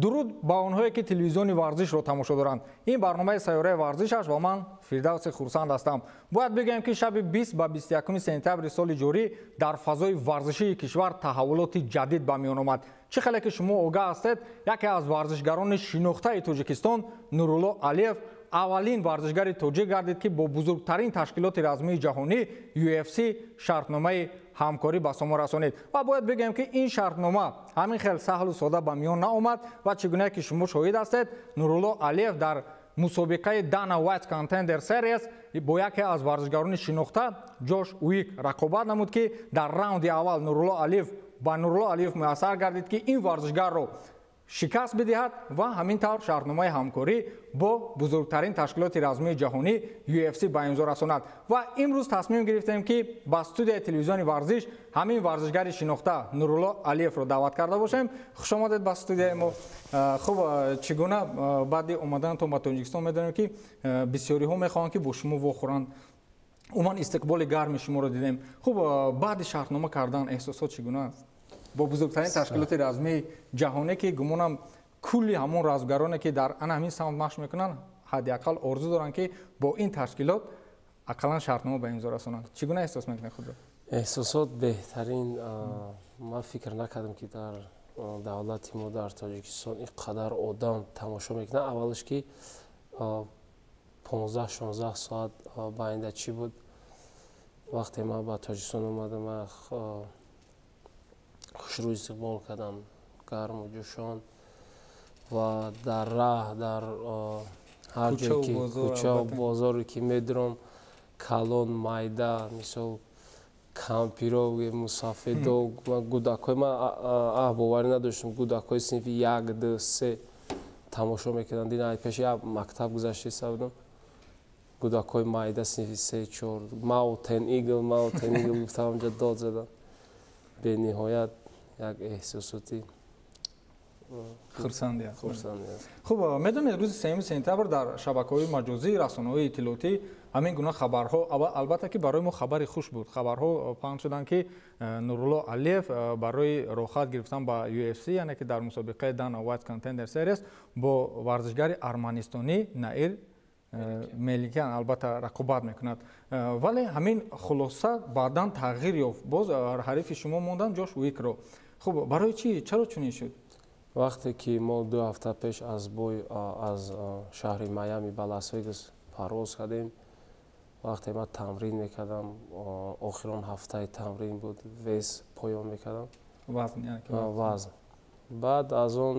дуруд ба онҳое ки телевизиони варзишро тамошо доранд. ин барномаи сайёраи варзиш аст ва ман фирдавси хурсанд ҳастам. бояд бигӯям ки шаби 20 ба 21 сентябри соли ҷорӣ дар фазои варзишии кишвар таҳаввулоти ҷадид ба миён омад. чӣ хеле ки шумо огаҳ ҳастед, яке аз варзишгарони шинохтаи Тоҷикистон Нурулло Алиев аввалин варзишгари тоҷик гардид ки бо бузургтарин ташкилоти размии ҷаҳонӣ UFC шартномаи ҳамкорӣ ба сомо расонид. ва бояд бигӯям ки ин шартнома ҳамин хел саҳлу сода ба миён наомад ва чӣ гуна ки шумо шоҳид ҳастед, Нурулло Алиев дар мусобиқаи Dana White Contender Series бо яке аз варзишгарони шинохта Ҷош Уик рақобат намуд ки дар раунди аввал ба Нурулло Алиев муяссар гардид ки ин варзишгарро шикаст бидиҳад ва ҳамин тавр шартномаи ҳамкорӣ бо бузургтарин ташкилоти размии ҷаҳонӣ UFC ба имзо расонад. ва имрӯз тасмим гирифтем ки ба студияи телевизиони варзиш ҳамин варзишгари шинохта Нурулло Алиевро даъват карда бошем. хушомадед ба студияи мо. хуб, чӣ гуна баъди омаданатон ба Тоҷикистон медонем ки бисёриҳо мехоҳанд ки бо шумо вохӯранд. умуман истиқболи гарми шуморо дидем. хуб, баъди шартнома кардан эҳсосот чӣ гуна аст? бо бузургтарин ташкилоти размии ҷаҳонӣ ки гумонам кулли ҳамон размгароне ки дар ана ҳамин саунд машқ мекунанд ҳадди ақал орзу доранд ки бо ин ташкилот ақаллан шартнома ба имзо расонанд. чӣ гуна эҳсос мекунед худро? эҳсосот беҳтарин. ман фикр накардам ки дар давлати мо дар Тоҷикистон ин қадар одам тамошо мекунанд. аввалш ки 15-16 соат ба оинда чӣ буд. вақте ман ба Тоҷикистон омадам, хушрӯй истиқбол кардам, гарму ҷӯшон ва дар раҳ дар ҳар ҷое ки кӯчаву бозоре ки медурам, калон майда, мисол кампиров, мусафедо, гудакҳои ман боварӣ надоштам, гудакҳои синфи 1, 2, 3 тамошо мекарданд. ин пеши як мактаб гузашта истодам, гудакҳои майда синфи 3, 4, Mountain Eagle гуфтам, ҳамҷо дод задам. бениҳоят як эҳсосоти хурсандӣ аст. хуб, медонед рӯзи 3 сентябр дар шабакаҳои маҷозӣ, расонаҳои иттилоотӣ ҳамин гуна хабарҳо, албатта ки барои мо хабари хуш буд, хабарҳо пахш шуданд ки Нурулло Алиев барои рохат гирифтан ба UFC, яъне ки дар мусобиқаи Dana White Contender Series бо варзишгари арманистонӣ Наир Меликян албатта рақобат мекунад. вале ҳамин хулоса баъдан тағйир ёфт, боз ҳарифи шумо мондан Ҷош Уикро. хуб, барои чӣ, чаро чунин шуд? вақте ки мо 2 ҳафта пеш аз бой аз шаҳри Майами ба Лас-Вегас парвоз кардем, вақте ман тамрин мекардам, охирон ҳафтаи тамрин буд, вес поён мекардам, вазн. баъд аз он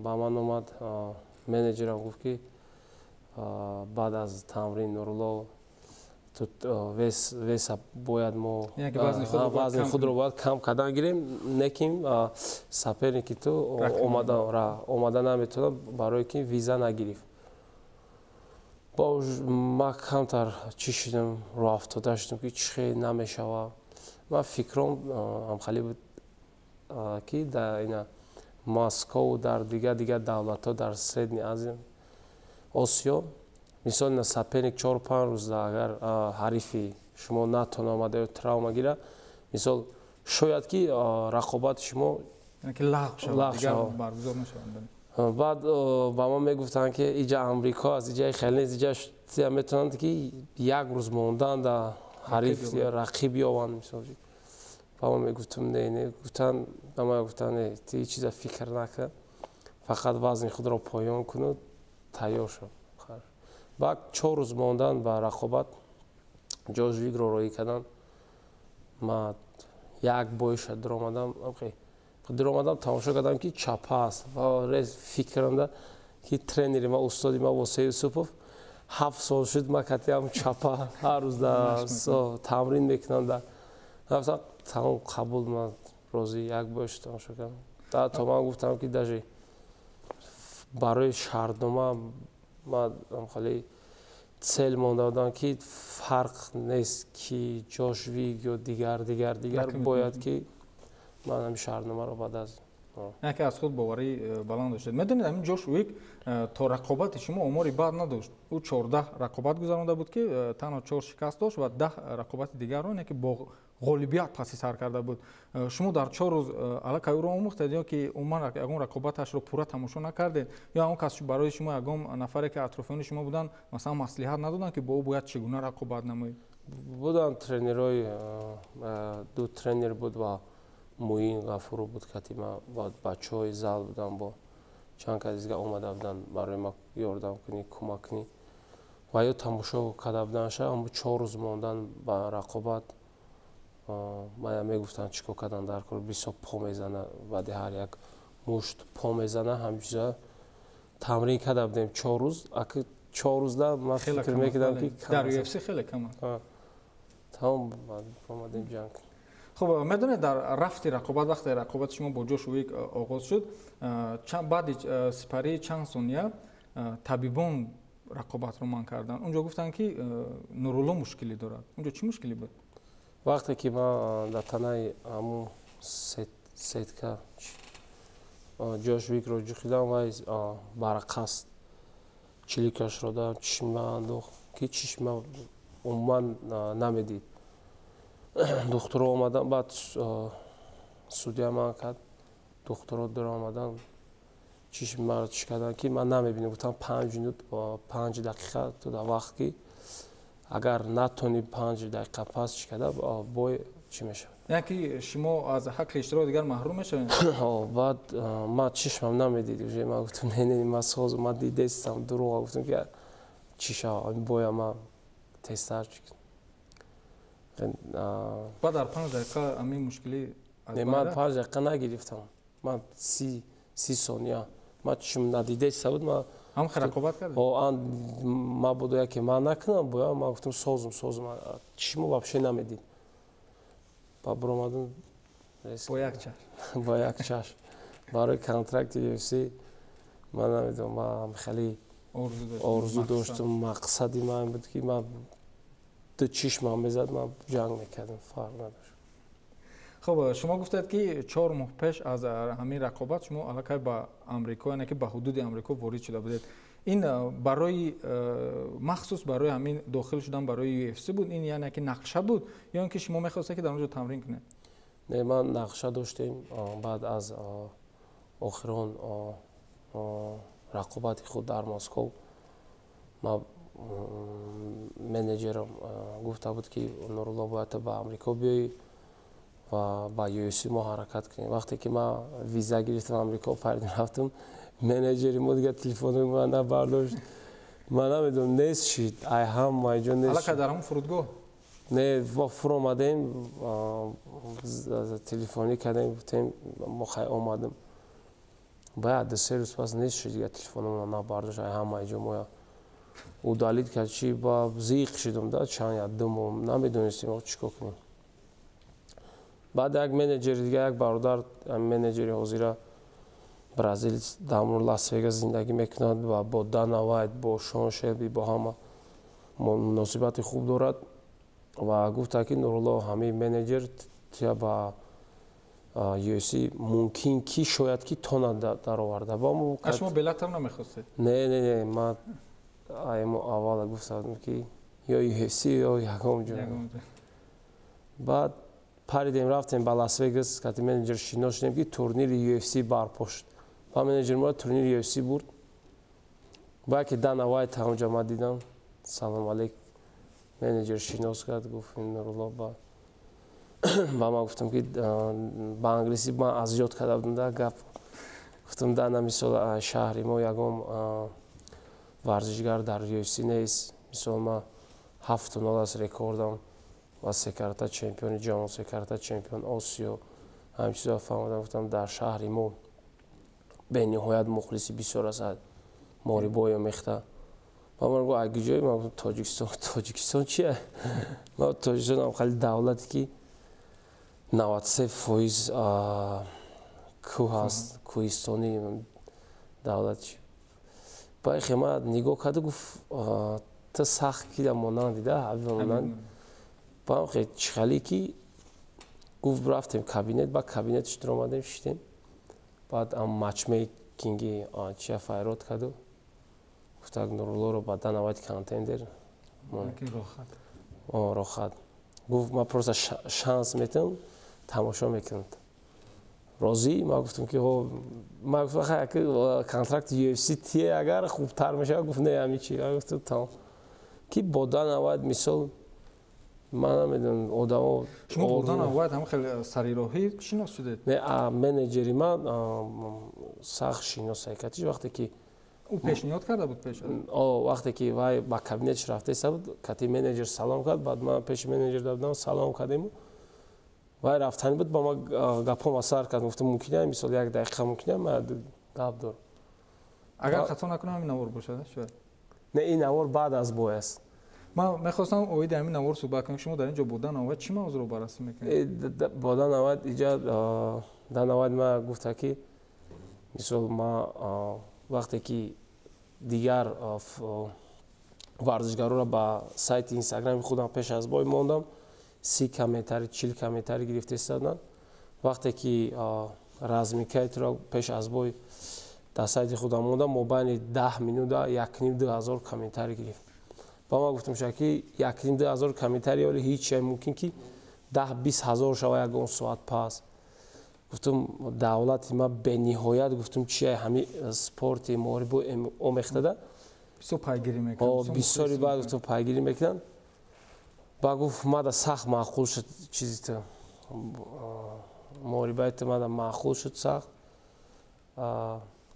ба ман омад менеҷерам, гуфт ки баъд аз тамрин Нурулло веса бояд мо вазни худро бояд кам кардан гирем, неким саперники ту омада наметавонад, барое ки виза нагирифт. ман камтар чӣ шудам, роҳ афтода шудам ки чӣ хеле намешава. ман фикрам ҳамхали буд ки дар ина Москву, дар дигар давлатҳо дар Средни Азия, Осиё, мисол на саперник 4-5 рӯз агар ҳарифи шумо натон омада ё травма гира, мисол шояд ки рақобати шумо лағв шавад. баъд ба ман мегуфтанд ки иҷа Амрико аст, иҷа хеле нест, иҷа метавонанд ки як рӯз мондан дар ҳариф рақиб ёванд. мисол ба ман мегуфтам не, гуфтанд ба ман гуфтанд не, ти ҳеҷ чиза фикр накун, фақат вазни худро поён куну, тайёр шав. баъд 4 рӯз мондан ба рақобат Ҷош Уикро роӣ кардан. ман як бойша дуромадам, тамошо кардам ки чапа аст. фикрам ки тренери ман, устоди ман Восеи Юсупов 7 сол шуд ман катиам чапа, ҳар рӯз тамрин мекунам. гуфтам тамом қабул, ман розӣ, як бойша тамошо кардам. то ман гуфтам ки даже барои шартнома ман хали цел монда будам ки фарқ нест ки Ҷош Уик ё дигар бояд ки ман ҳамин шартномаро баъд аз яке аз худ боварӣ баланд доштед. медонед ҳамин Ҷош Уик то рақобати шумо омори бад надошт. ӯ 14 рақобат гузаронда буд ки танҳо 4 шикаст дошт ва 10 рақобати дигарро, яъне ки бо غالبیت پسی سر کرده بود. شما در 4 روز علاقه او را آموختید یا که عموما اون رقابتش رو پورا تماشا نکردید یا اون کس برای شما یگام نفری که اطرافیان شما بودن مثلا مصلحت ندادن که با او باید چگونه رقابت نمایید؟ بودن ترینرای دو ترینر بود و موین غفور بود که ما با بچهای زال بودن با چند کسی که اومده بودن برای ما یاردم کنی کمک کنی و یا تماشا کرده بودن شه اما 4 روز موندن با رقابت ما میگفتن چیکار کردن در کار 20 پا میزنه بعد هر یک مشت پا میزنه همینجوری تمرین کرده بودیم 4 روز اگه 4 روز ده من فکر میکردم که در یو اف سی خیلی کمه تمام اومدیم جنگ. خب میدونید در رفت رقابت وقتی رقابت شما با جوش ویک آغاز شد بعد سپری چند ثانیه طبیبان رقابت رو من کردن اونجا گفتن که نورولو مشکلی دارد اونجا چی مشکلی بود؟ وقتی که ما در تنهای همون سیتکا جوش ویک رو جوخیدم و برقصد چلیکش رو دارم چشم انداخت که چشم عموما نمیدید دکتر اومدن بعد سودیا من کرد دکتر در اومدن چشم مرا چش کردن که من نمیبینم گفتم 5 منوت و 5 دقیقه تو در وقت که اگر نتونی 5 دقیقه پس چش کرده بای چی میشه یعنی شما از حق اشتراک دیگر محروم میشین؟ بعد ما چشمم نمیدید من گفتم نه من ساز من دیدستم دروغ گفتم که چیشا بای ما تستر چکن بعد در 5 دقیقه همین مشکلی نه من 5 دقیقه نگرفتم من 30 ثانیه ما چشم ندیده بود ما هم رقابت کردیم ما بوده که من نکنم باید ما گفتم سازم چشم вообще نمیدید با برآمدن با یک چشم برای کانترکت یو اف سی من نمیدونم من خیلی آرزو داشتم مقصدی من بود که من دو چشمم میزد من جنگ میکردم فرق نداشت. خب شما گفتید که 4 ماه پیش از همین رقابت شما علاقه به امریکا یعنی که به حدود امریکا وارد شده بودید این برای مخصوص برای همین داخل شدن برای یو اف سی بود این یعنی که نقشه بود یا اینکه شما می‌خواستید که در اونجا تمرین کنید؟ نه من نقشه داشتیم بعد از آخران رقابت خود در مسکو ما منیجرم گفته بود که نورالله باید به امریکا بیایی و با یو اف سی ما حرکت کنیم وقتی که ما ویزا گرفتم امریکا پردیم رفتم منیجری ما دیگه تلفن من نبرداشت من نمیدونم نیست شید ای هم مایجا نیست علاقه در همون فرودگاه نه با فرو آمدیم تلفنی کردیم گفتیم ما آمدیم باید 3 روز پس نیست شد دیگه تلفن من نبرداشت ای هم مایجا ما او دالید که چی با زیق شدم داد چند یا دم نمیدونستیم چیکار کنیم بعد یک منیجر دیگه یک برادر منیجری حاضر برزیل در لاس وگاس زندگی میکند و با دانا وایت با شون شلبی با همه مناسبت خوب دارد و گفت که نورالله همه منیجر تیا با یو اف سی ممکن کی شاید کی تاند در آورده با ما شما بلیط هم نمیخواستید؟ نه ما اول گفتم که یا یو اف سی یا یگام جا بعد پریدیم رفتیم با لاس وگاس که منیجر شناس شدیم که تورنیر یو اف سی برپا شد با منیجر ما تورنیر یو اف سی برد با که دانا وایت اونجا ما دیدم سلام علیک منیجر شناس کرد گفت نورالله با ما گفتم که با انگلیسی ما از یاد کرده بودم گپ گفتم دانا مثال شهری ما یگام ورزشگر در یو اف سی نیست مثال ما 7-0 از رکوردم و 3 کرده چمپیون جهان 3 کرده چمپیون آسیا همین چیزا فهمیدم گفتم در شهر ما به نهایت مخلصی بسیار است ماری بایا میخته و من گفتم اگه جای من تاجیکستان چیه من تاجیکستان هم خیلی دولتی که 93% کوه هست کوهستانی دولت با خدمت نگاه کرد گفت تا سخت کی مونان دیده حبیبم با هم خیلی که گفت رفتیم کابینت با کابینتش در آمدیم شدیم بعد هم مچ میکینگی چیه فایرات کردو گفت نورالله رو با دانا وایت کانتندر راحت گفت ما просто شانس میتونم تماشا میکنند راضی ما گفتم که ما گفتم خیلی که کانترکت UFC تیه اگر خوبتر میشه گفت نه همین چی گفتم تمام کی بودن اواد مثال من نمیدونم آدمو شما بودن اواد هم خیلی سریراهی شناس شدید نه منیجری من سخت شناسایی کردش وقتی که او پیشنهاد کرده بود پیش وقتی که وای با کابینتش رفته بود کتی منیجر سلام کرد بعد من پیش منیجر دادم سلام کردیم وای رفتن بود با ما گپام اثر کرد گفتم ممکنه مثلا یک دقیقه ممکنه من گپ دارم اگر خطا نکنم همین نوار باشه شاید نه این نوار بعد از بو است من میخواستم اوید همین نوار صحبت کنم شما در اینجا بودن اواد چی موضوع رو بررسی میکنید بودن اواد اینجا در اواد ما گفته که مثلا ما وقتی که دیگر ورزشکارا را با سایت اینستاگرام خودم پیش از بای موندم 30 کامنتاری 40 کامنتاری گرفته استادن وقتی که رزمیکایت را پیش از بای در سایت خودم موندم موبایل 10 minute 1,5-2,000 کامنتاری گرفت با ما گفتم شکی 1,5-2,000 کامنتاری ولی هیچ چیز ممکن که 10-20 هزار شوه یک ساعت پاس گفتم دولت ما به نهایت گفتم چی همین سپورت موربو اومخته ده بسیار پیگیری میکنن بسیاری بعد گفتم پیگیری میکنن با گفت ما دا سخت معقول شد چیزی تو موربایت ما دا معقول شد سخت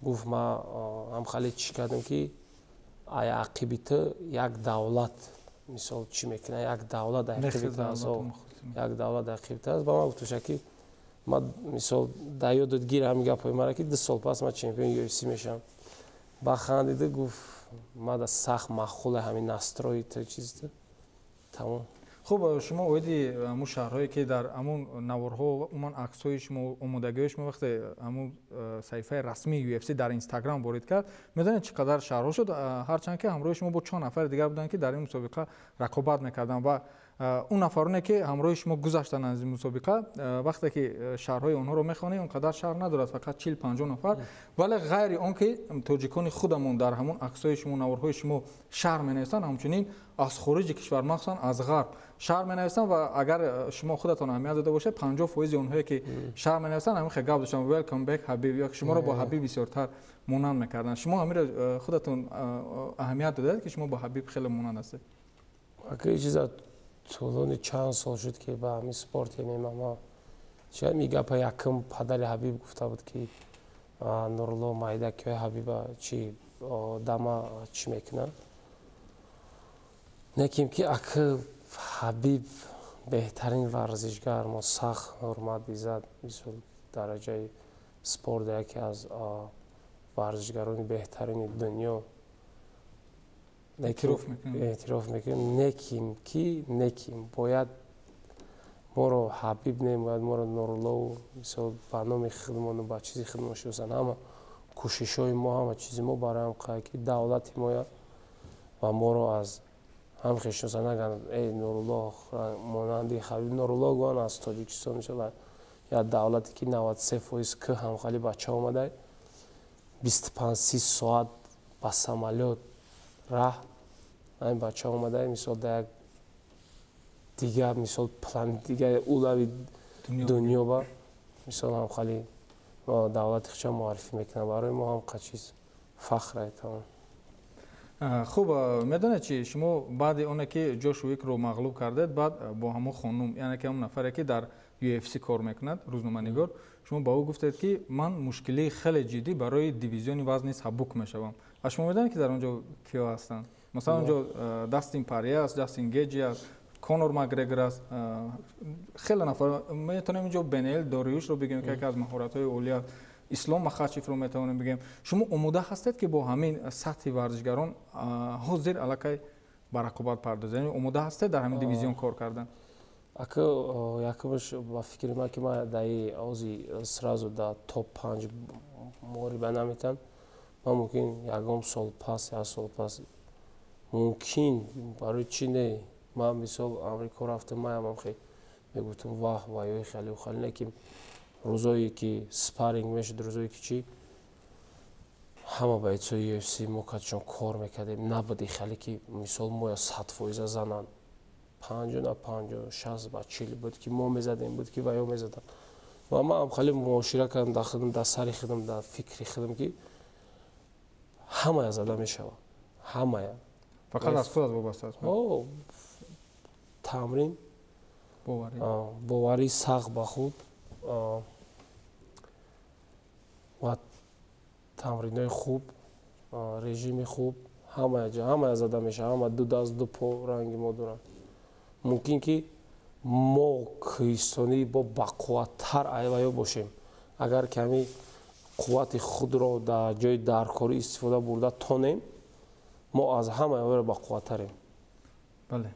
گفت ما هم خیلی چی کردم که آیا عقیبت یک دولت مثال چی میکنه یک دولت عقیبت است یک دولت عقیبت است با ما گفت شکی ما مثال در یادت گیر همین گپای مرا که 2 سال پس ما چمپیون UFC میشم با خندیده گفت ما دا سخت معقول همین نستروی تو چیز تمام خب شما اویدی همون شهرهایی که در همون نوارها و عموما عکس‌های شما آمادگی شما وقتی همون صفحه رسمی UFC در اینستاگرام وارد کرد میدونید چقدر شهرها شد هرچند که همراه شما با 4 نفر دیگر بودن که در این مسابقه رقابت میکردن و اون نفرانی که همراه شما گذشتن از این مسابقه وقتی که شهرهای اونها رو میخوانی اونقدر شهر ندارد فقط 40-50 نفر ولی غیر اون که تاجیکان خودمون در همون عکس‌های شما نوارهای شما شهر مینویسن همچنین از خارج کشور مخصوصا از غرب شهر مینویسن و اگر شما خودتون اهمیت داده باشه 50% اونهایی که شهر مینویسن همین خیلی گپ داشتن ویلکام بک حبیب یا شما رو با حبیب بسیارتر مانند میکردن شما همین خودتون اهمیت دادید که شما با حبیب خیلی مانند هستید اگه چیزا طولانی چند سال شد که با همین سپورت یعنی ما شاید میگه پا یکم پدر حبیب گفته بود که نورالله مایده که حبیب چی دما چی میکنه نکیم که اگه حبیب بهترین ورزشگر ما سخت حرمت ایزد مثل درجه سپورت یکی از ورزشگران بهترین دنیا اعتراف میکنه نکیم کی نکیم باید ما رو حبیب نمیاد ما رو نورالله مثل برنامه خدمت با چیزی خدمت شدن همه کوشش های ما همه چیزی ما برای هم قرار که دولت ما و ما رو از هم خشنوزن نگن ای نورالله مانندی حبیب نورالله گوان از تاجیکستان میشه یا دولتی که 93% که هم خیلی بچه آمده 25-30 ساعت با سمالیات راه این بچه آمده مثال در دیگه مثال پلان دیگه اولوی دنیا با مثال هم خیلی دولت خیلی معرفی میکنه برای ما هم چیز فخره تمام خوب میدونه چی شما بعد اون که جوش ویک رو مغلوب کردید بعد با همون خانم یعنی که اون نفری که در UFC کار میکند روزنامه‌نگار شما با او گفتید که من مشکلی خیلی جدی برای دیویزیون وزن سبک میشوم شما میدونید که در اونجا کیا هستن مثلا اونجا داستین پاری است داستین گیجی است کانور ماگرگر است خیلی نفر میتونیم اینجا بنیل داریوش رو بگیم که یکی از مهارت‌های اولیا اسلام مخاچیف رو میتونیم بگیم شما آماده هستید که با همین سطح ورزشگران حاضر علاقه به رقابت پردازید یعنی آماده هستید در همین دیویزیون کار کردن اگه یکمش با فکر ما که ما در آزی سرازو در توپ 5 موربه نمیتن ما ممکن یکم سال پس یا سال پس ممکن برای چی نه ما مثال آمریکا رفتم ما هم خیلی میگفتم واه وای خیلی خیلی نکیم روزایی که سپارینگ میشد روزایی که چی همه باید سوی UFC ما کاتشون کار میکردیم نبودی خیلی که مثال ما 100% زنان 50 50 60 ба 40 буд ки мо мезадем буд ки ваё мезадам ва ман хали муошира кардам дар худам дар сари худам дар фикри худам ки ҳамая зада мешавад ҳамая фақат аз худат вобаста аст тамрин боварӣ сағ ба худ ва тамринои хуб режими хуб ҳамая зада мешавад ҳама ду даст ду по ранги мо дорад мумкин ки мо кӯҳистонӣ бо бақувваттар айваё бошем агар ками қуввати худро дар ҷои даркорӣ истифода бурда тонем мо аз ҳамаёро бақувваттарем. бале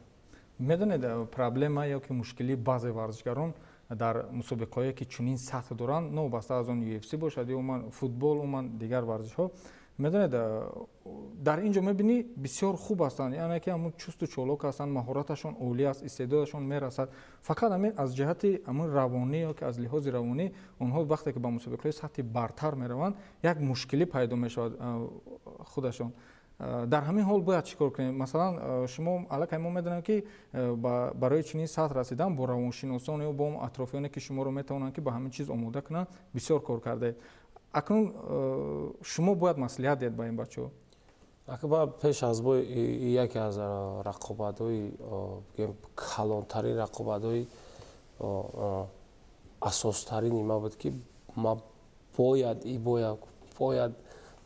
медонед проблема ёки мушкили баъзе варзишгарон дар мусобиқаҳое ки чунин сатҳ доранд новобаста аз он UFC бошад ё умуман футбол умуман дигар варзишҳо медонед дар ин ҷо мебинӣ бисёр хуб ҳастанд яъне ки ҳамун чусту чолок ҳастанд маҳораташон олӣ аст истеъдодашон мерасад фақат ҳамин аз ҷиҳати ҳамун равонӣ ёки аз лиҳози равонӣ онҳо вақте ки ба мусобиқаҳои сатҳи бартар мераванд як мушкилӣ пайдо мешавад худашон. дар ҳамин ҳол бояд чӣ кор кунем масалан шумо аллакай мо медонем ки барои чунин сатҳ расидан бо равоншиносон ё бо атрофиёне ки шуморо метавонанд ки ба ҳамин чиз омода кунанд бисёр кор кардаед. акнун шумо бояд маслиҳат диҳед ба ин бачаҳо. акбар пеш аз бо яке аз рақобатҳои калонтарин рақобатҳои асостарини ма буд ки ма бояд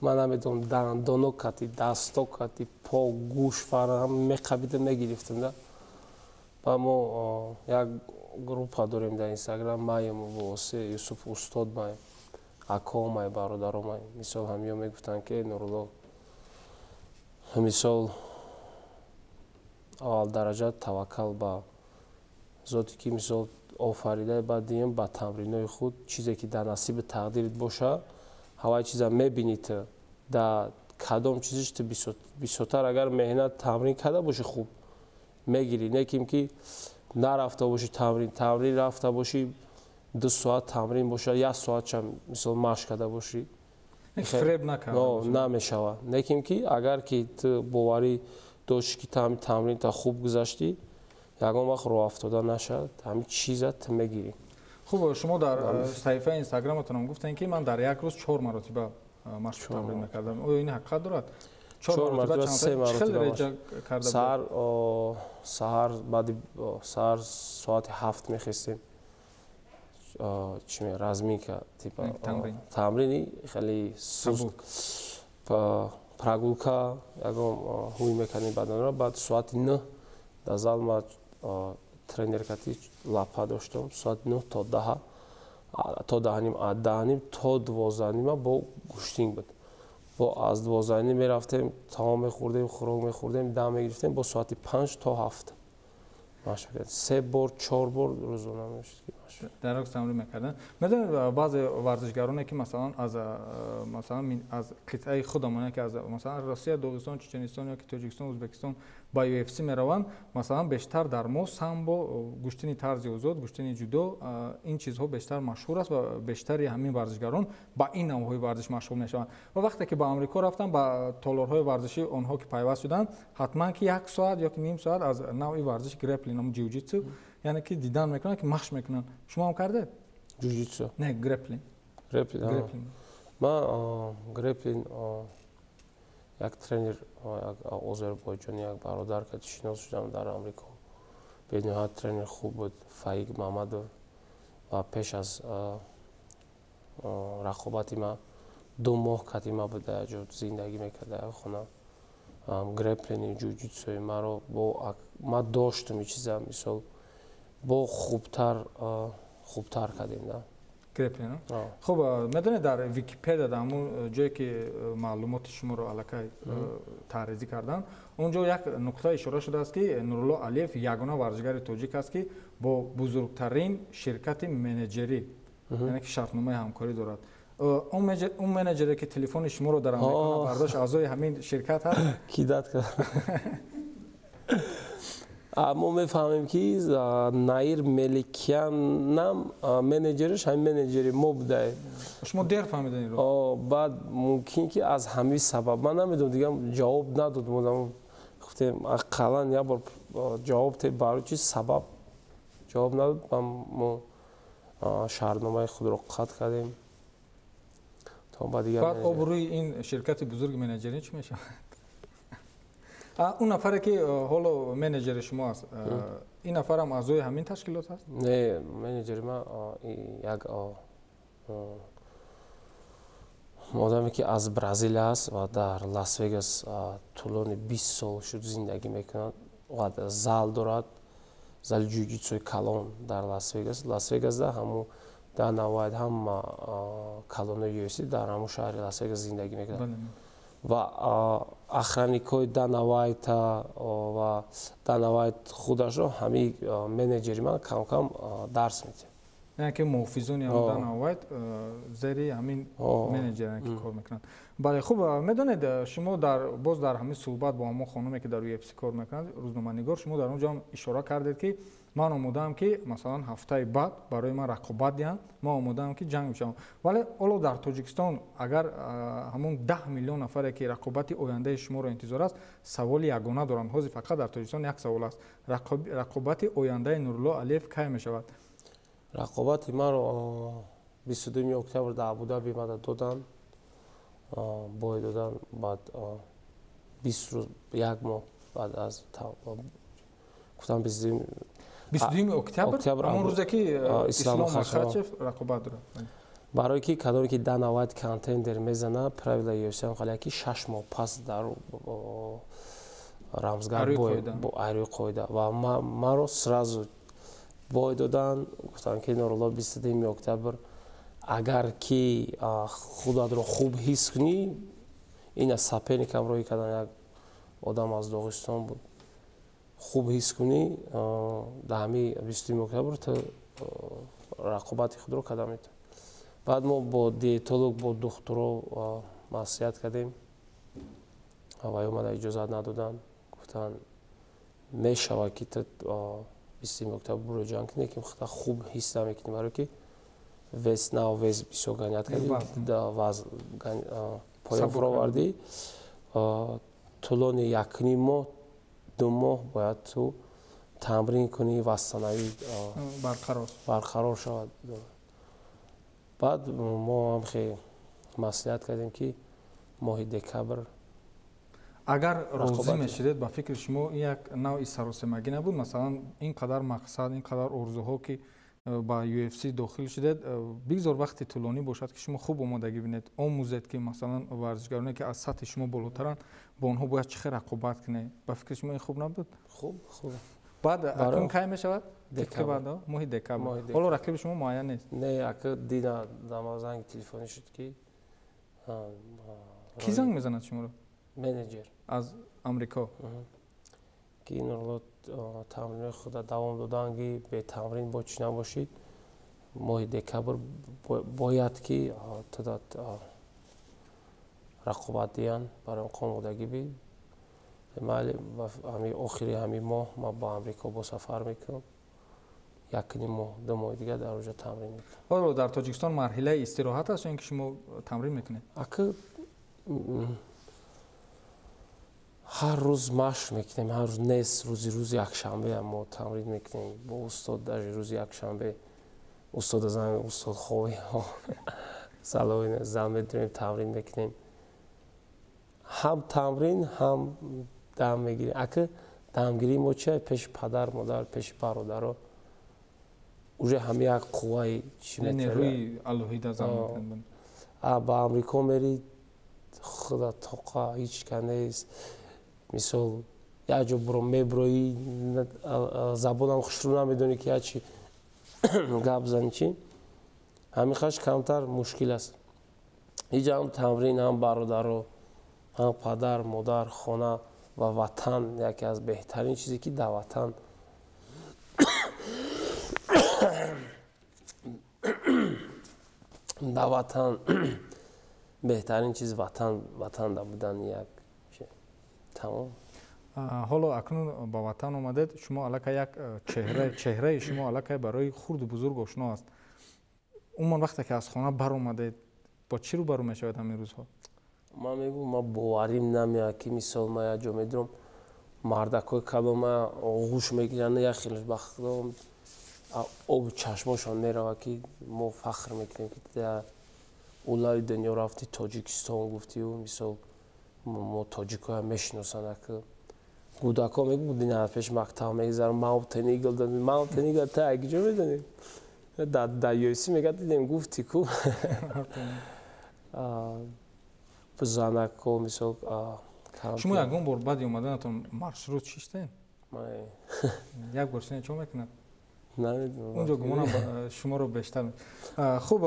ман наметавонам дандоно кати дасто кати по гӯш фарҳам меқабидам мегирифтам да ба мо як группа дорем дар инстаграм маем восе юсуф устод маем акомай бародаромай мисол ҳамиё мегуфтанд ки нурулло мисол аввалдараҷа таваккал ба зоте ки мисол офаридай баъд дием ба тамринои худ чизе ки дар насиби тақдирит боша ҳавай чиза мебинӣ ту дар кадом чизиш ту бисёртар агар меҳнат тамрин карда бошӣ хуб мегирӣ не ким ки нарафта бошӣ тамрин рафта бошӣ 2 соат тамрин бошад 1 соатчам мисол машқ карда бошӣ фреб намешавад не ким ки агар ки ту боварӣ дошти ки тамрин та хуб гузаштӣ ягон вақт роҳ афтода нашад ҳамин чиза ту мегирӣ. хуб шумо дар саҳифаи инстаграматонам гуфтем ки ман дар як рӯз 4 маротиба машқ тамрин мекардам оё ин ҳақиқат дорад? 4 маротиба 3 маротиба саҳар баъди саҳар соати 7 мехестем разминка типа тамрини хеле суст прогулка ягон ҳуй мекардем баданро баъд соати 9 дар зал ма тренеркати лапа доштам соати 9 то 10 то 10:30 то 12:30 бо гӯштинг буд бо аз 12:30 мерафтем таом мехӯрдем хӯрок мехӯрдем дам мегирифтем бо соати 5 то 7 машқ мекардем 3 бор 4 бор рӯзона мешуд ки дар рӯз тамрин мекардем. медонед баъзе варзишгароне ки масалан аз қитъаи худамон ки аз масалан Россия, Доғистон, Чеченистон ёки Тоҷикистон, Ӯзбекистон ба UFC мераванд масалан бештар дар мо самбо гӯштини тарзи озод гӯштини ҷудо ин чизҳо бештар машҳур аст ва бештари ҳамин варзишгарон ба ин навъҳои варзиш машғул мешаванд ва вақте ки ба амрико рафтан ба толорҳои варзиши онҳо ки пайваст шуданд ҳатман ки 1 соат ёки ним соат аз навъи варзиши греплин ҷиуҷитсу яъне ки дидан мекунанд ки машқ мекунанд. шумо ҳам кардед ҷуҷитсу не греплин ман греплин як тренер як озербойҷони як бародар ки шинос шудам дар амрико бениҳоят тренер хуб буд Фаик Маҳмадов ва пеш аз рақобати ман 2 моҳ кати ма буд дар ҷо зиндагӣ мекард дар як хона греплини ҷуҷитсуи маро ман доштум ин чиза мисол бо хубтар кардем да греплин. хуб медонед дар Википедия дар ҳамун ҷое ки маълумоти шуморо аллакай таъризӣ карданд онҷо як нуқта ишора шудааст ки Нурулло Алиев ягона варзишгари тоҷик аст ки бо бузургтарин ширкати менеҷерӣ яъне ки шартномаи ҳамкорӣ дорад. он менеҷере ки телефони шуморо дар амрико бардошт аъзои ҳамин ширкат ҳаст ки дад кард мо мефаҳмем ки Наир Меликиянам менеҷериш ҳамин менеҷери мо будае. шумо дер фаҳмидан инро? баъд мумкин ки аз ҳамин сабаб ман намедонам дигар ҷавоб надод гуфтем ақаллан як бор ҷавоб те барои чи сабаб ҷавоб надод ва мо шаҳрномаи худро қатъ кардем то ба дигар. баъд обрӯи ин ширкати бузурги менеҷерӣ чӣ мешавад? Он нафаре ки ҳоло менеҷери шумо аст, ин нафарам аъзои ҳамин ташкилот аст? Не, менеҷери ман як одаме ки аз Бразилия аст ва дар Лас-Вегас тӯлони 20 сол шуд зиндагӣ мекунад ва зал дорад, зали ҷуҷитсуи калон дар Лас-Вегас. Лас-Вегасда ҳамун Дана Вайт ҳам калонаи UFC дар ҳамун шаҳри Лас-Вегас зиндагӣ мекунад. ва охранникои Дана Вайта ва Дана Вайт худашро ҳамин менеҷери ман кам-кам дарс медиҳад. яъне ки муҳофизони Дана Вайт зери ҳамин менеҷеране ки кор мекунанд. бале хуб, медонед шумо боз дар ҳамин суҳбат бо ҳамон хонуме ки дар UFC кор мекунад, рӯзноманигор, шумо дар он ҷо ҳам ишора кардед ки ман омодаам ки масалан ҳафтаи баъд барои ман рақобат диҳанд, ман омодаам ки ҷанг бишавам. вале ҳоло дар Тоҷикистон агар ҳамон 10 миллион нафаре ки рақобати ояндаи шуморо интизор аст, саволи ягона дорам. ҳозир фақат дар Тоҷикистон як савол аст. рақобати ояндаи Нурулло Алиев кай мешавад? рақобати маро 22 октябр дар Абу-Даби мада додан, бой додан, баъд 20 рӯз, як моҳ баъд аз гуфтам 22 октябр ҳамон рӯзе ки Ислом Махачев рақобат дорад. барое ки кадоме ки Дана Вайт контендер мезанад, правила UFC ҳам ки 6 моҳ пас дар рамзгар бо айрӯи қоида ва маро сразу бой додан, гуфтанд ки Нурулло 22 октябр агар ки худатро хуб ҳис кунӣ, ин аз соперникам роҳӣ кардан як одам аз Доғистон буд, хуб ҳис кунӣ, дар ҳамин 22 октябр ту рақобати худро када метавонӣ. баъд мо бо диетолог, бо духтуро маслиҳат кардем ва омада иҷозат надоданд, гуфтанд мешавад ки ту 22 октябр буро ҷанг кунӣ, ки хуб ҳис намекунӣ, барое ки вес бисёр ганят кардӣ, поёфро вардӣ, тӯлони якним моҳ 2 моҳ бояд ту тамрин кунӣ, вастанавӣ барқарор шавад. баъд мо ҳам хеле маслиҳат кардем ки моҳи декабр агар розӣ мешудед, ба фикри шумо ин як навъи саросемагӣ набуд? масалан ин қадар мақсад, ин қадар орзуҳо ки ба UFC дохил шудед, бигзор вақти тӯлонӣ бошад ки шумо хуб омодагӣ бинед, омӯзед ки масалан варзишгароне ки аз сатҳи шумо болотаранд, бо онҳо бояд чӣ хел рақобат кунед. Ба фикри шумо ин хуб набуд? хуб. баъд акун кай мешавад? моҳи декабр. ҳоло рақиби шумо муайян нест? Не, ака дина дама занги телефонӣ шуд ки ки занг мезанад шуморо? менеҷер аз Амрико. ки Нурулло тамрини худа давом додан ки бетамрин бо чӣ набошид, моҳи декабр бояд ки тудат рақобат диҳанд барои омодагӣ бӣ. майли ҳамин охири ҳамин моҳ ман ба Амрико бо сафар мекунам, якним моҳ 2 моҳи дигар дар онҷо тамрин мекунам. ҳоло дар Тоҷикистон марҳилаи истироҳат аст ё ин ки шумо тамрин мекунед? ака ҳар рӯз машқ мекунем, ҳар рӯз нест, рӯзи якшанбе мо тамрин мекунем бо устод, даже рӯзи якшанбе устода зан, устод ховӣ салои зал медурем, тамрин мекунем. ҳам тамрин, ҳам дам мегирем. ака дамгирии мо чи пеши падар, модар, пеши бародаро уже ҳам як қувваи чӣ нерӯи алоҳида зам мекунед. ба Амрико мери, худа тоқа ҳеҷ ка нест. мисол як ҷо меброӣ, забонам хушрӯ намедонӣ ки ячи гап зани чи, ҳамихаш камтар мушкил аст. иҷа ҳам тамрин, ҳам бародаро, ҳам падар, модар, хона ва ватан яке аз беҳтарин чизе ки дар ватан дар ватан беҳтарин чиз ватанда будан як тамом. ҳоло акнун ба ватан омадед, шумо аллакай як чеҳраи шумо аллакай барои хурду бузург ошно аст. умуман вақте ки аз хона баромадед, бо чӣ рӯбарӯ мешавед ҳамин рӯзҳо? ман мегӯм, ман боварим намеояд ки мисол ман як ҷо медурам мардакҳои кабома оғӯш мегиранд яхелаш бахдом оби чашмошон меравад ки мо фахр мекунем ки дар улаи дунё рафти тоҷикистон гуфтию мисол мо тоҷикоям мешиносанд ака кӯдако мегӯ дина пеш мактаб мегзарам Mountain Eagle та киҷо медонем дар UFC мегӯяд дидем гуфти ку занако мисол шумо ягон бор баъди омаданатон маршрут чиштен як бор шине чо мекунад اونجا گمانم شما رو بیشتر خوب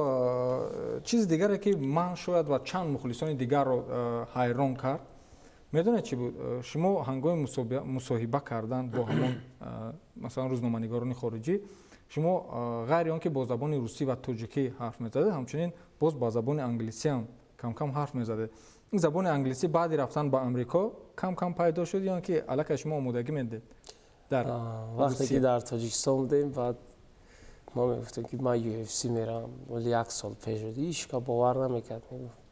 چیز دیگری که من شاید و چند مخلصان دیگر رو حیران کرد میدونید چی بود شما هنگام مصاحبه کردن با همون مثلا روزنامه‌نگاران خارجی شما غیر آنکه با زبان روسی و تاجیکی حرف میزدید همچنین باز با زبان انگلیسی هم کم کم حرف میزدید این زبان انگلیسی بعد رفتن به امریکا کم کم پیدا شد یا که الکی شما آمادگی میدید وقتی که در تاجیکستان بودیم بعد ما میگفتیم که من UFC میرم ولی یک سال پیش بود هیچ که باور نمیکرد میگفت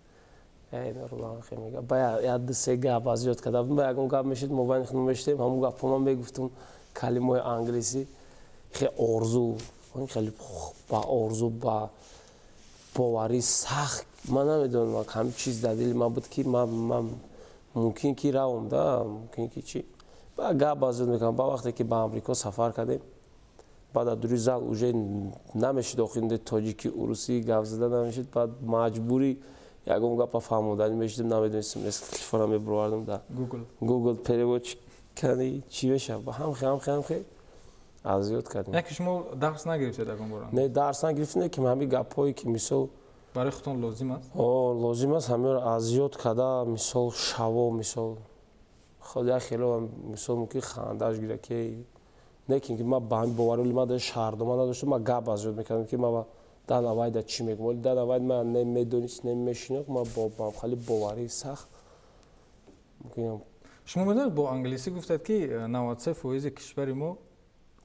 ای نورالله خیلی میگه باید یاد سه گپ از یاد کردم با یکم گپ میشد موبایل خونم میشتیم همون گپ ما میگفتم کلمه انگلیسی خیلی آرزو خیلی با آرزو با باوری سخت من نمیدونم همین چیز در دل من بود که من ممکن که روم دا ممکن که چی با گپ از میکنم با وقتی که با آمریکا سفر کردیم بعد از دوری زال اوجه نمیشد آخرین تاجیکی روسی گپ زدن نمیشد بعد مجبوری یکم گپ فهمیدن میشدیم نمیدونستم تلفنم میبردم در گوگل پریواد کنی چی بشه با هم خیلی اذیت کردیم یکی شما درس نگرفتید اگه برام نه درس نگرفتیم که همین گپایی که مثال برای خودتون لازم است لازم است همین اذیت کرده مثال شوا مثال خدا خیلی مثال ممکن خنده‌اش گیره که نه که ما با هم باوری ما در شهر دوم نداشتم ما گپ اذیت میکردیم که ما در نوید چی میگم ولی در نوید من نمیدونست نمیشناخت ما با خیلی باوری سخت میگم شما میدونید با انگلیسی گفتید که 93% کشور ما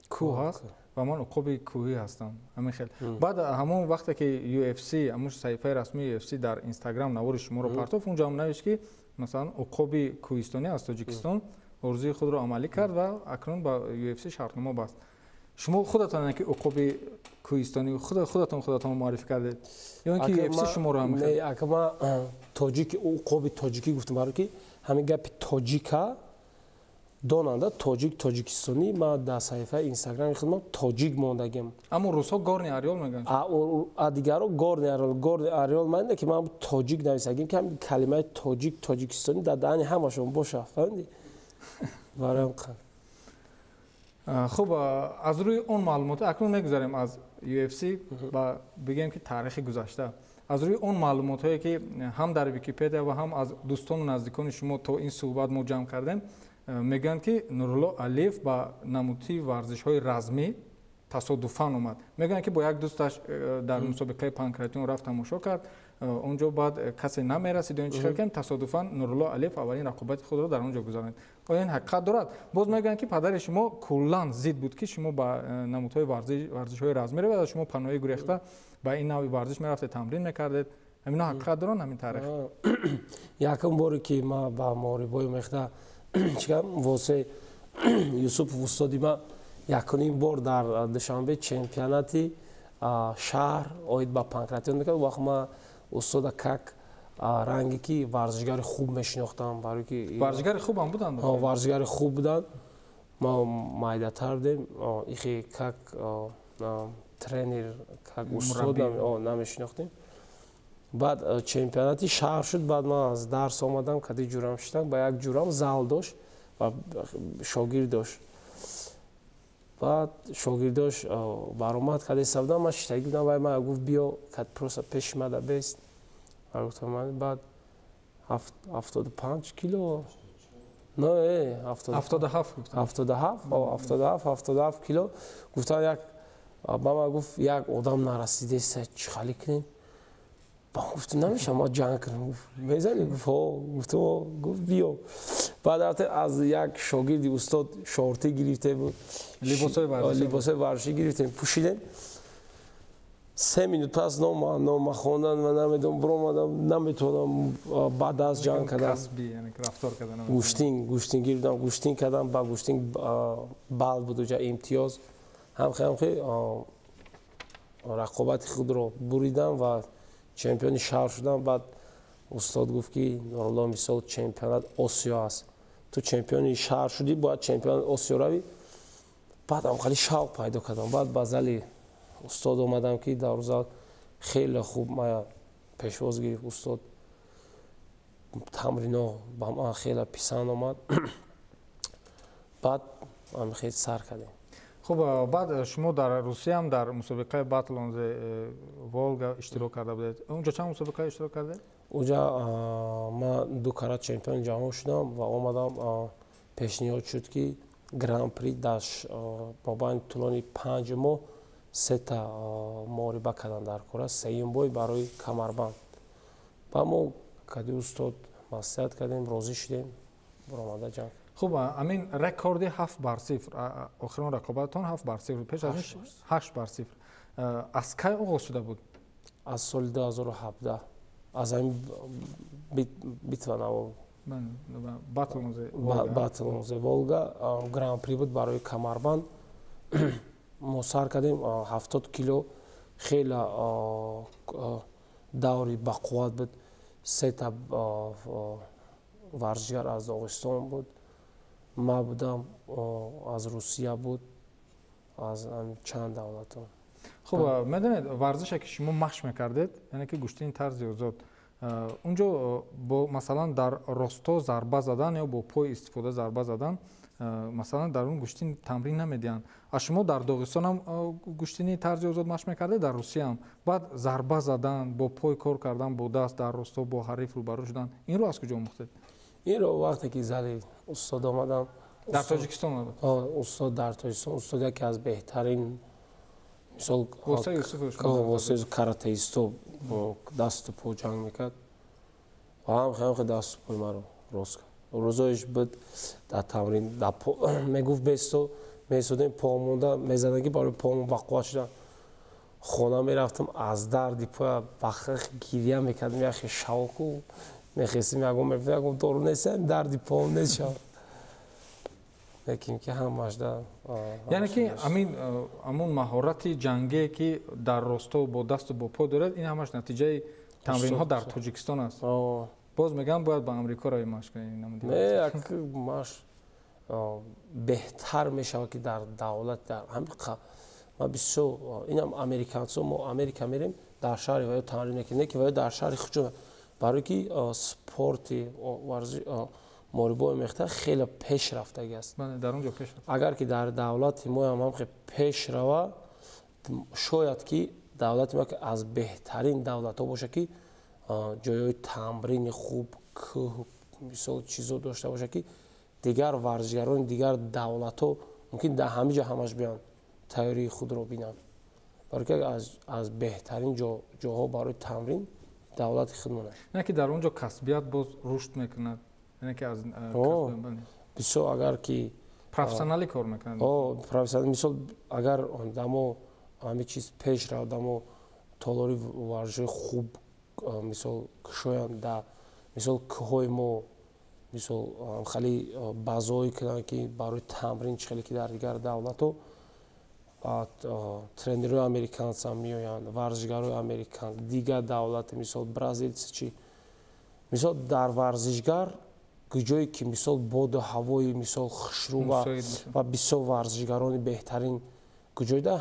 کوه هست و من عقاب کوهی هستم همین خیلی بعد همون وقتی که UFC همون صفحه رسمی UFC در اینستاگرام نوار شما رو پرتاف اونجا هم نوشت که مثلا عقاب کوهستانی از تاجیکستان ارزوی خود رو عملی کرد و اکنون با UFC شرطنامه بست شما خودتان که عقاب کوهستانی خودتان معرفی کردید یا اینکه UFC شما رو هم نه اگه ما تاجیک عقاب تاجیکی گفتم برای که همین گپ تاجیکا دوننده تاجیکستانی ما در صفحه اینستاگرام خودم تاجیک موندگیم اما روسا گورنی اریال میگن دیگرو گورنی اریال من که ما تاجیک نویسیم که همین کلمه تاجیکستانی در دهن همشون باشه فهمیدی برام خب از روی اون معلومات اکنون میگذاریم از UFC و بگیم که تاریخ گذشته از روی اون معلومات هایی که هم در ویکی‌پدیا و هم از دوستان و نزدیکان شما تا این صحبت ما جمع کردیم میگن که نورالله علیف با نمودی ورزش های رزمی تصادفاً اومد میگن که با یک دوستش در مسابقه پانکراتیون رفت تماشا کرد اونجا بعد کسی نمیرسید این چیکار کردن تصادفاً نورالله علیف اولین رقابت خود را در اونجا گذراند آیا این حقیقت دارد باز میگن که پدر شما کلاً ضد بود که شما با نمودهای ورزش های رزمی رو و شما پناهی گریخته با این نوع ورزش میرفتید تمرین میکردید همینا حقیقت دارن همین تاریخ یکم باری که ما با ماربای مخته چیکار واسه یوسف وستادی ما یکونیم بار در دوشنبه چمپیوناتی شهر اوید با پانکراتیون میکرد وقت ما استاد کاک رنگی که ورزشگر خوب میشناختم برای که ورزشگر خوب هم بودن ورزشگر خوب بودن ما مایده تردیم ایخی کاک ترینر کاک استاد نمیشناختیم بعد چمپیوناتی شهر شد بعد ما از درس آمدم کدی جورم شدم با یک جورم زال داشت و شاگرد داشت بعد شاگرداش برآمد کدی سبدم ما شتایی بودم و من گفت بیا کد پروسا پیش مده بیست گفتم من بعد 75 کیلو نه 77 کیلو گفتم یک بابا گفت یک آدم نرسیده است چی خالی کنیم گفت نمیشه ما جنگ کنیم میزنیم گفت بیا بعد از یک شاگردی استاد شورتی گرفته بود لباسای ورزشی گرفتیم پوشیدیم 3 минут пас нома хондан ва намедонам бромадам наметавонам баъд аз ҷанг кардам гӯштин гирифтам гӯштин кардам ба гӯштин бал буд уҷа имтиёз ҳамхи рақобати худро буридам ва чемпиони шаҳр шудам. Баъд устод гуфт ки нурулло мисол чемпионат осиё аст, ту чемпиони шаҳр шудӣ бояд чемпионат осиё равӣ. баъд ҳамхали шавқ пайдо кардам. баъд ба зали устод омадам ки дар зал хеле хуб мая пешвоз гирифт устод, тамрино ба ман хеле писанд омад. баъд хел сар кардем. хуб, баъд шумо дар Русия ҳам дар мусобиқаи батлонзи Волга иштирок карда будед. унҷо чанд мусобиқа иштирок кардед? унҷа ман 2 карат чемпиони ҷаҳон шудам ва омадам пешниҳод шуд ки гран-при дар бобайни тӯлони 5 моҳ 3 та муҳориба кардан дар кора, сеюм бой барои камарбанд. ба мо кади устод маслиҳат кардем, розӣ шудем, баромада ҷанг. хуб, амин рекорди 7-0 охирон рақобататон 7-0 пеш аз ин 8-0 аз кай оғоз шуда буд? аз соли 2017 аз ҳамин битва навоб батлонзи Волга гран-при буд барои камарбанд. мо сар кардем 70 кило, хеле даври бақувват буд. 3 та варзишгар аз Доғистон буд, ман будам, аз Русия буд, аз чанд давлатон. хуб, медонед варзише ки шумо машқ мекардед, яъне ки гӯштини тарзи озод, унҷо бо масалан дар росто зарба задан ё бо пой истифода зарба задан, масалан дар он гӯштини тамрин намедиҳанд. аз шумо дар Доғистон ҳам гӯштини тарзи озод машқ мекардед, дар Русия ҳам? баъд зарба задан, бо пой кор кардан, бо даст дар росто бо ҳариф рӯбарӯ шудан, инро аз куҷо омӯхтед? инро вақте ки зали устод омадам, дар Тоҷикистон? устод дар Тоҷикистон, устод яке аз беҳтарин мисол восеи каратеисту дасту по ҷанг мекард ва ҳамхи дасту пои маро рост кард. рӯзоиш буд дар тамрин мегуфт бесто, месудем по монда, мезадем ки барои помон бақувват шуда. хона мерафтам, аз дарди поя бахах гирия мекардам, яхе шавқу мехестим, ягон мефтам, ягон дору нестем, дарди помон нест шавқ. лекин ки ҳамаш да яъне ки амун маҳорати ҷанге ки дар росто бо дасту бо по доред, ин ҳамаш натиҷаи тамринҳо дар Тоҷикистон аст. боз мегӯям бояд ба амрико равӣ машқ кунед. машқ беҳтар мешавад ки дар давлат дар ма бисёр инам американцо мо Америка мерем дар шаҳри ва ё тамрин мекунем, не ки ва ё дар шаҳри хуҷо, барои ки спорти варзиш морибои мехта хеле пешрафтагӣ аст. дар унҷо пеш агар ки дар давлати мо ҳам пеш рава, шояд ки давлати мо аз беҳтарин давлатҳо боша ки ҷойҳои тамрини хуб, кӯҳ, мисол чизо дошта боша ки дигар варзишгарони дигар давлатҳо мумкин дар ҳамин ҷо ҳамаш биён тайёрии худро бинанд. барои ки аз беҳтарин ҷоҳо барои тамрин давлати худ монад. яъне ки дар унҷо касбият боз рушд мекунад. яъне ки аз бисёр агар ки профессионалӣ кор мекунад. профессионал мисол агар дамо ҳамин чиз пеш рав, дамо толори варзишҳои хуб мисол кушоянд да мисол кӯҳои мо мисол хеле базои кунанд ки барои тамрин чихеле ки дар дигар давлатҳо тренерҳои американцам меоянд, варзишгарои американ, дигар давлат мисол бразилци чи мисол дар варзишгар гуҷое ки мисол боду ҳавои мисол хушрӯ ва бисёр варзишгарони беҳтарин гуҷоида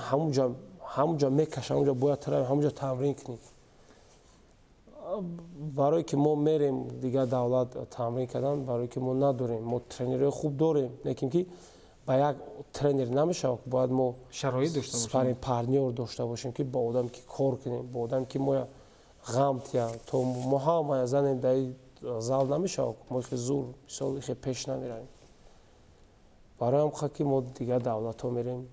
ҳамунҷа мекашанд, ҳамунҷа бояд ҳамунҷа тамрин кунем. барое ки мо мерем дигар давлат тамрин кардан, барое ки мо надорем, мо тренерҳои хуб дорем, лекин ки ба як тренер намешавад, бояд мо шароит дошта бошем, спарринг партнёр дошта бошем ки бо одам ки кор кунем, бо одам ки мо ғам тия то мо ҳама занем дар зал намешавад, мо хе зур мисол хе пеш намеравем. барои ҳам ки мо дигар давлатҳо мерем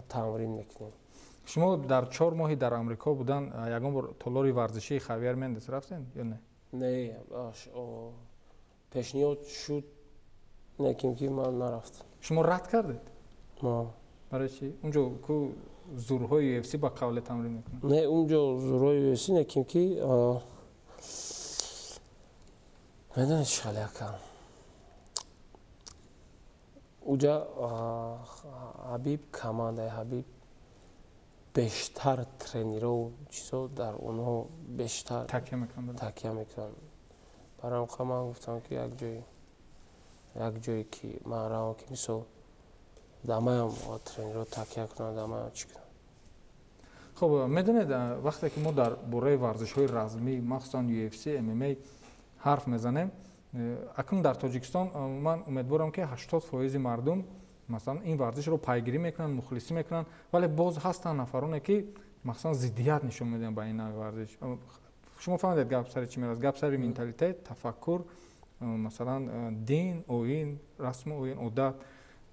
тамрин мекунем. шумо дар 4 моҳи дар амрико будан ягон бор толори варзишии Хавиер Мендес рафтен ё не? Не, пешниҳод шуд, лекин ки ман нарафтам. шумо рад кардед? мо барои чи? унҷо ку зурҳои UFC ба қавле тамрин мекунад? Не, унҷо зурҳои UFC не, чунки медонед чӣ хел якам уҷа Ҳабиб командаи Ҳабиб бештар тренеру чизо дар онҳо бештар такя мекунанд. Барои ҳамин ман гуфтам ки як ҷое ки ман равам ки мисол дамаям тренерҳо такя кунанд, дамаям чӣ кунанд. хуб медонед вақте ки мо дар бораи варзишҳои размӣ махсусан UFC, MMA ҳарф мезанем, акнун дар Тоҷикистон ман умедворам ки 80% мардум масалан ин варзишро пайгирӣ мекунанд, мухлисӣ мекунанд, вале боз ҳастанд нафароне ки махсусан зиддият нишон медиҳанд ба ин нави варзиш. шумо фаҳмидед гап сари чӣ меравад? Гап сари менталитет, тафаккур, масалан дин, оин, расму оин, одат.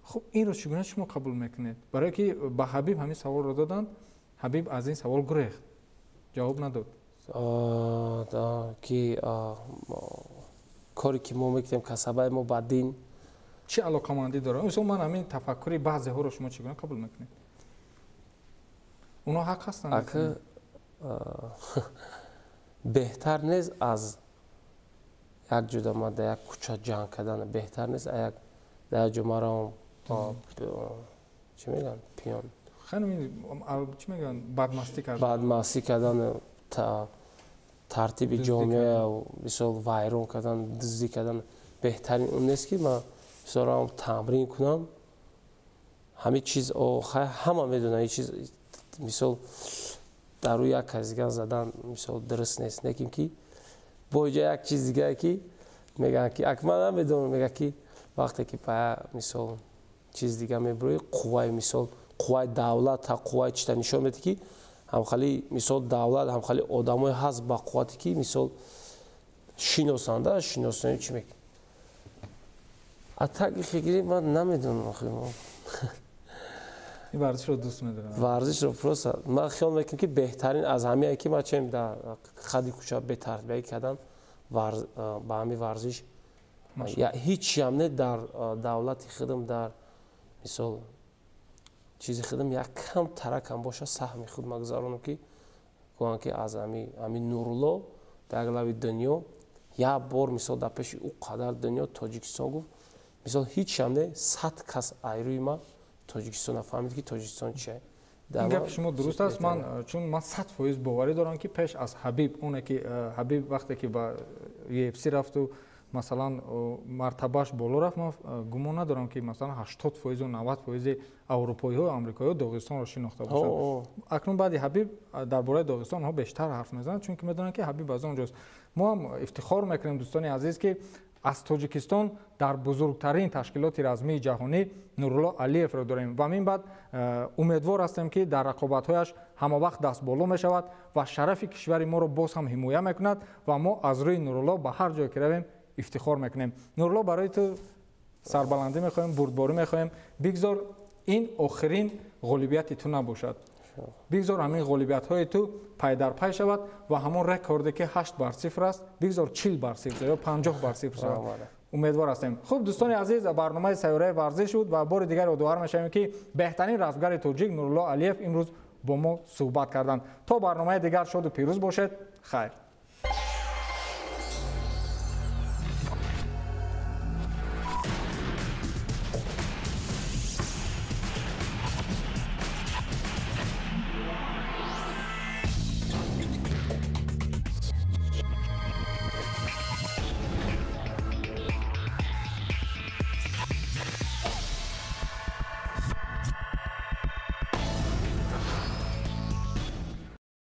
хуб инро чӣ гуна шумо қабул мекунед? Барое ки ба Ҳабиб ҳамин саволро доданд, Ҳабиб аз ин савол гурехт, ҷавоб надод. Ки коре ки мо мекунем касабаи мо ба дин чӣ алоқамандӣ дорад? Мисол ман ҳамин тафаккури баъзеҳоро шумо чӣ гуна қабул мекунед? Онҳо ҳақ ҳастанд? беҳтар нест аз як ҷо ма дар як кӯча ҷанг кардан, беҳтар нест дар як ҷо маравам чӣ мегӯянд пиён чӣ мегӯянд бадмастӣ кардан, тартиби ҷомеа мисол вайрон кардан, дуздӣ кардан. беҳтарин он нест ки ман мисол равам тамрин кунам, ҳамин чиз ҳама медонад ин чиз мисол дар рӯи як казиган задан мисол дуруст нест, лекин ки бо ҷо як чиз дигае ки мегӯянд ки ман намедонам, мегӯяд ки вақте ки ба мисол чиз дига мебурӣ, қувваи мисол қувваи давлат та қувваи чита нишон медиҳад ки ҳамхали мисол давлат ҳамхали одамое ҳаст ба қуввате ки мисол шиносанда шиносони чӣ мекунад. атаки фикри ман намедонам. ин варзишро дӯст медорам. варзишро просто ман хиёл мекунам ки беҳтарин аз ҳамие ки ман чем дар хади кӯча бетарбиягӣ кардан ба ҳамин варзиш ҳичиам не дар давлати худам дар мисол чизи худам якам таракам боша саҳми худ магузаронам ки гӯям ки аз ҳамин Нурулло дар як лави дунё як бор мисол дар пеши ӯ қадар дунё Тоҷикистон гуфт, мисол ҳичиам не 100 кас айрӯи ман Тоҷикистон нафаҳмид ки Тоҷикистон чие. ин гапи шумо дуруст аст. чун ман 100% боварӣ дорам ки пеш аз Ҳабиб, оне ки Ҳабиб вақте ки ба UFC рафту масалан мартабааш боло рафт, ман гумон надорам ки масалан 80% ва 90% аврупоиҳо, амрикоиҳо Доғистонро шинохта бошанд. акнун баъди Ҳабиб дар бораи Доғистон онҳо бештар ҳарф мезананд, чунки медонанд ки Ҳабиб аз он ҷост. мо ҳам ифтихор мекунем дӯстони азиз ки аз Тоҷикистон дар бузургтарин ташкилоти размии ҷаҳонӣ Нурулло Алиевро дорем ва мин баъд умедвор ҳастем ки дар рақобатҳояш ҳамавақт дастболо мешавад ва шарафи кишвари моро боз ҳам ҳимоя мекунад ва мо аз рӯи Нурулло ба ҳар ҷое ки равем ифтихор мекунем. Нурулло, барои ту сарбаландӣ мехоҳем, бурдборӣ мехоҳем. Бигзор ин охирин ғолибияти ту набошад. бигзор ҳамин ғолибиятҳои ту пай дар пай шавад ва ҳамон рекорде ки 8 бар 0 аст, бигзор 40 бар 0 ё 50 бар 0 шавад. умедвор ҳастем. хуб дӯстони азиз, барномаи сайёраи варзиш буд ва бори дигар ёдовар мешавем ки беҳтарин рафтгари тоҷик Нурулло Алиев имрӯз бо мо суҳбат карданд. то барномаи дигар шоду пирӯз бошед. хайр.